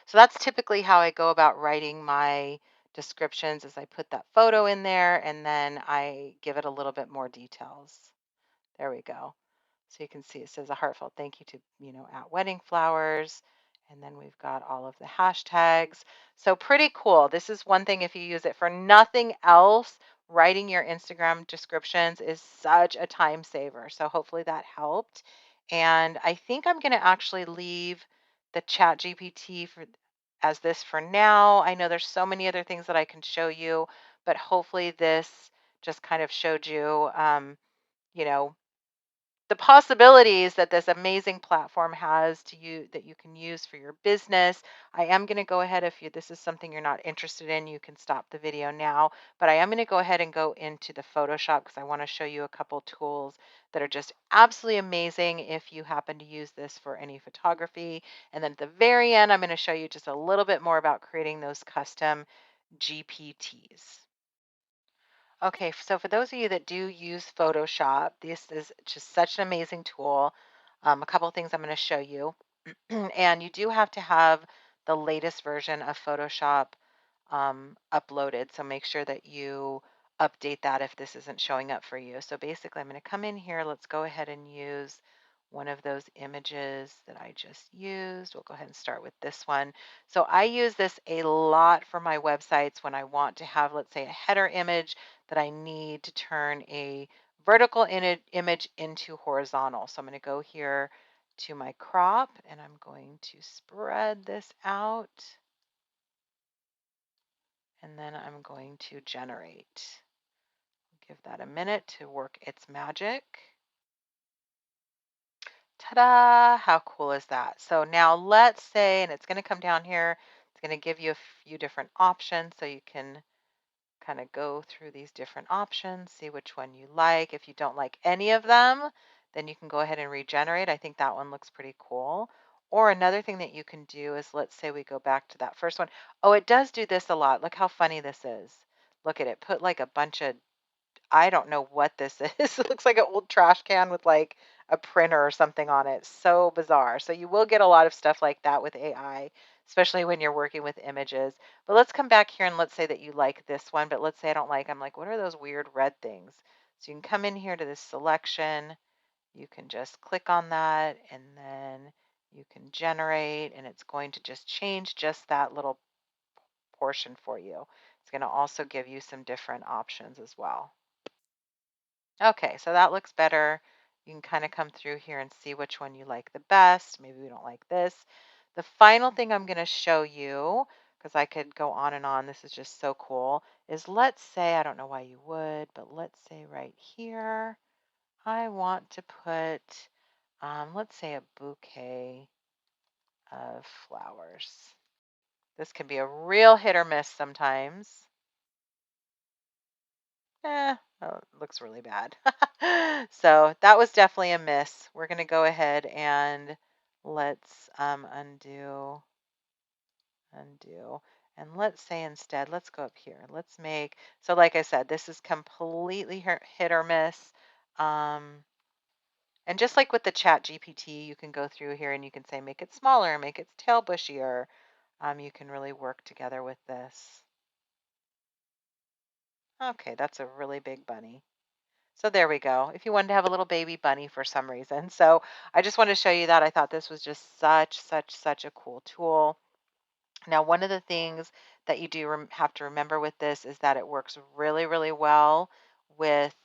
So that's typically how I go about writing my descriptions is I put that photo in there and then I give it a little bit more details. There we go. So you can see it says a heartfelt thank you to, at wedding flowers. And then we've got all of the hashtags. So pretty cool. This is one thing if you use it for nothing else, writing your Instagram descriptions is such a time saver. So hopefully that helped. And I think I'm going to actually leave the chat GPT as this for now. I know there's so many other things that I can show you, but hopefully this just kind of showed you, you know, the possibilities that this amazing platform has to you that you can use for your business. I am going to go ahead, if this is something you're not interested in, you can stop the video now, but I am going to go ahead and go into the Photoshop because I want to show you a couple tools that are just absolutely amazing if you happen to use this for any photography. And then at the very end, I'm going to show you just a little bit more about creating those custom GPTs. Okay, so for those of you that do use Photoshop, this is just such an amazing tool. A couple of things I'm going to show you. And you do have to have the latest version of Photoshop uploaded. So make sure that you update that if this isn't showing up for you. So basically, I'm going to come in here. Let's go ahead and use one of those images that I just used. We'll go ahead and start with this one. So I use this a lot for my websites when I want to have, let's say, a header image that I need to turn a vertical image into horizontal. So I'm going to go here to my crop and I'm going to spread this out. And then I'm going to generate. Give that a minute to work its magic. Ta-da! How cool is that? So now let's say, and it's going to come down here, it's going to give you a few different options so you can kind of go through these different options, see which one you like. If you don't like any of them, then you can go ahead and regenerate. I think that one looks pretty cool. Or another thing that you can do is, let's say we go back to that first one. Oh, it does do this a lot. Look how funny this is. Look at it. Put like a bunch of, I don't know what this is. It looks like an old trash can with like a printer or something on it. So bizarre. So you will get a lot of stuff like that with AI, especially when you're working with images. But let's come back here and let's say that you like this one, but let's say I don't like, I'm like, what are those weird red things? So you can come in here to this selection. You can just click on that and then you can generate and it's going to just change just that little portion for you. It's going to also give you some different options as well. Okay, so that looks better. You can kind of come through here and see which one you like the best. Maybe we don't like this. The final thing I'm going to show you, because I could go on and on, this is just so cool, is let's say, I don't know why you would, but let's say right here, I want to put, let's say a bouquet of flowers. This can be a real hit or miss sometimes. Oh, it looks really bad. So that was definitely a miss. We're going to go ahead and let's undo. And let's say instead, let's go up here. Let's make, so like I said, this is completely hit or miss. And just like with the Chat GPT, you can go through here and you can say, make it smaller, make its tail bushier. You can really work together with this. Okay, that's a really big bunny. So there we go. If you wanted to have a little baby bunny for some reason. So I just want to show you that. I thought this was just such a cool tool. Now, one of the things that you do have to remember with this is that it works really well with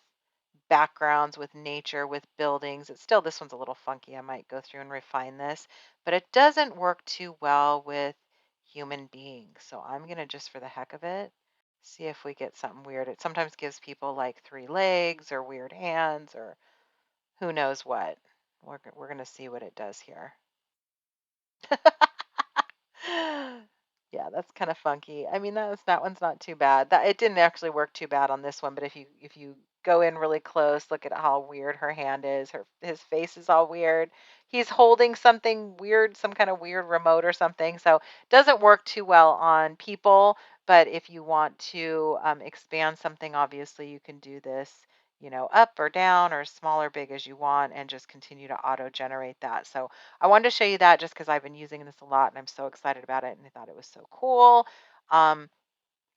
backgrounds, with nature, with buildings. It's still, this one's a little funky. I might go through and refine this, but it doesn't work too well with human beings. So I'm going to just, for the heck of it, see if we get something weird. It sometimes gives people like 3 legs or weird hands or who knows what. We're going to see what it does here. Yeah, that's kind of funky. I mean, that one's not too bad. That it didn't actually work too bad on this one, but if you go in really close, look at how weird her hand is. His face is all weird. He's holding something weird, some kind of weird remote or something. So it doesn't work too well on people. But if you want to expand something, obviously you can do this, up or down or small or big as you want, and just continue to auto generate that. So I wanted to show you that just because I've been using this a lot and I'm so excited about it and I thought it was so cool. Um,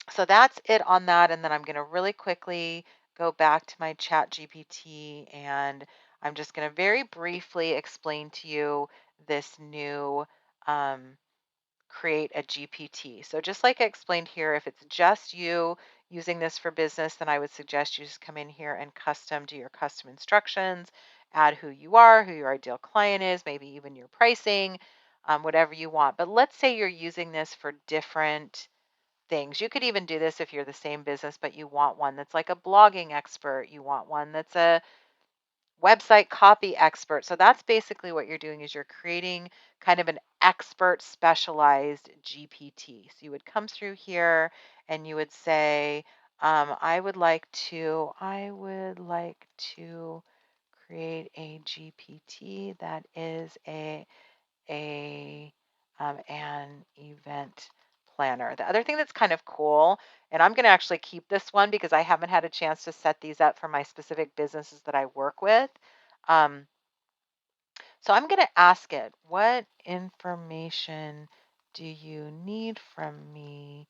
so that's it on that. And then I'm going to really quickly go back to my Chat GPT and I'm just going to very briefly explain to you this new create a GPT. So just like I explained here, if it's just you using this for business, then I would suggest you just come in here and do your custom instructions, add who you are, who your ideal client is, maybe even your pricing, whatever you want. But let's say you're using this for different things. You could even do this if you're the same business, but you want one that's like a blogging expert. You want one that's a website copy expert. So that's basically what you're doing is you're creating kind of an expert specialized GPT. So you would come through here and you would say, I would like to create a GPT that is a an event planner. The other thing that's kind of cool, and I'm going to actually keep this one because I haven't had a chance to set these up for my specific businesses that I work with. Um, so I'm going to ask it, what information do you need from me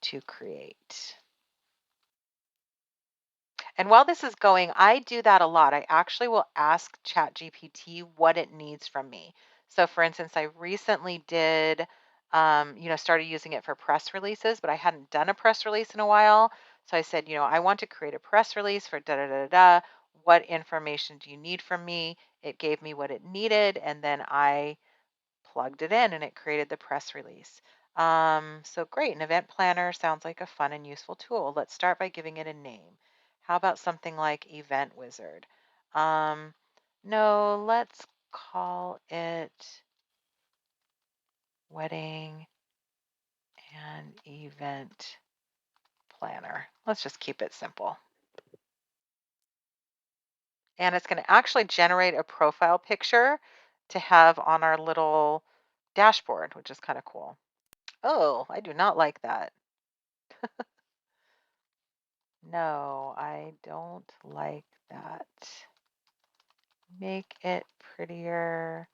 to create? And while this is going, I do that a lot. I actually will ask ChatGPT what it needs from me. So, for instance, I recently did, started using it for press releases, but I hadn't done a press release in a while. So I said, I want to create a press release for da da da da. What information do you need from me? It gave me what it needed, and then I plugged it in and it created the press release. So great, an event planner sounds like a fun and useful tool. Let's start by giving it a name. How about something like Event Wizard? Um, no, let's call it Wedding and Event Planner. Let's just keep it simple. And it's going to actually generate a profile picture to have on our little dashboard, which is kind of cool. Oh, I do not like that. No, I don't like that. Make it prettier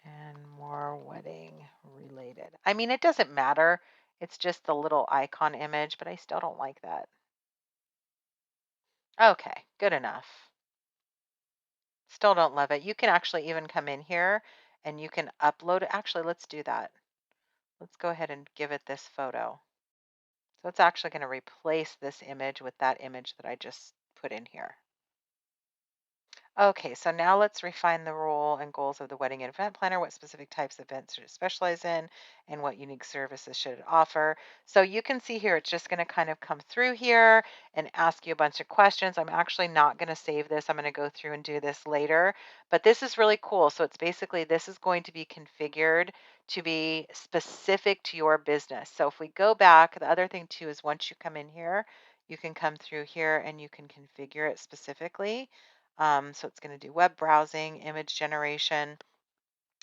and more wedding related. I mean, it doesn't matter. It's just the little icon image, but I still don't like that. Okay, good enough. Still don't love it. You can actually even come in here and you can upload it. Actually, let's do that. Let's go ahead and give it this photo. So it's actually going to replace this image with that image that I just put in here. Okay, so now let's refine the role and goals of the wedding and event planner. What specific types of events should it specialize in, and what unique services should it offer? So you can see here, it's just going to kind of come through here and ask you a bunch of questions. I'm actually not going to save this. I'm going to go through and do this later, but this is really cool. So it's basically, this is going to be configured to be specific to your business. So if we go back, the other thing too is once you come in here, you can come through here and you can configure it specifically. So it's going to do web browsing, image generation.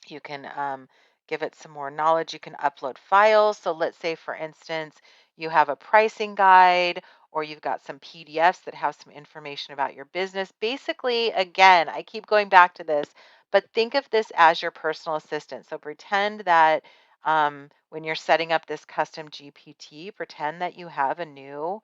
You can give it some more knowledge. You can upload files. So let's say, for instance, you have a pricing guide or you've got some PDFs that have some information about your business. Basically, again, I keep going back to this, but think of this as your personal assistant. So pretend that when you're setting up this custom GPT, pretend that you have a new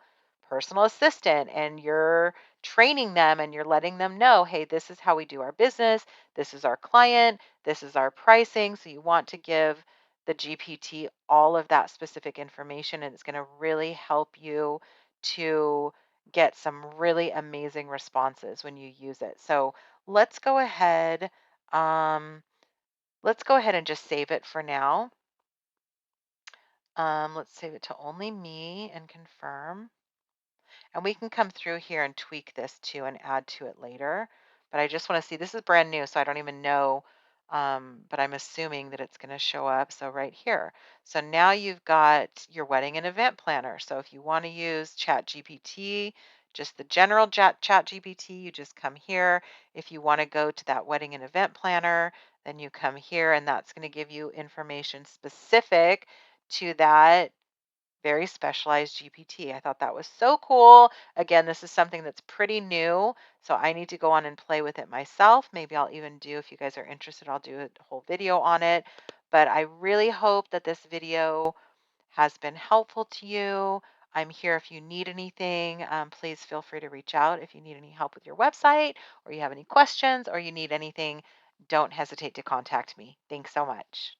personal assistant and you're training them and you're letting them know, hey, this is how we do our business. This is our client. This is our pricing. So you want to give the GPT all of that specific information, and it's going to really help you to get some really amazing responses when you use it. So let's go ahead. Um, let's go ahead and just save it for now. Let's save it to only me and confirm. And we can come through here and tweak this too and add to it later. But I just want to see, this is brand new, so I don't even know, but I'm assuming that it's going to show up. So right here. So now you've got your wedding and event planner. So if you want to use Chat GPT, just the general Chat GPT, you just come here. If you want to go to that wedding and event planner, then you come here and that's going to give you information specific to that very specialized GPT. I thought that was so cool. Again, this is something that's pretty new, so I need to go on and play with it myself. Maybe I'll even do, if you guys are interested, I'll do a whole video on it. But I really hope that this video has been helpful to you. I'm here if you need anything. Please feel free to reach out if you need any help with your website or you have any questions or you need anything. Don't hesitate to contact me. Thanks so much.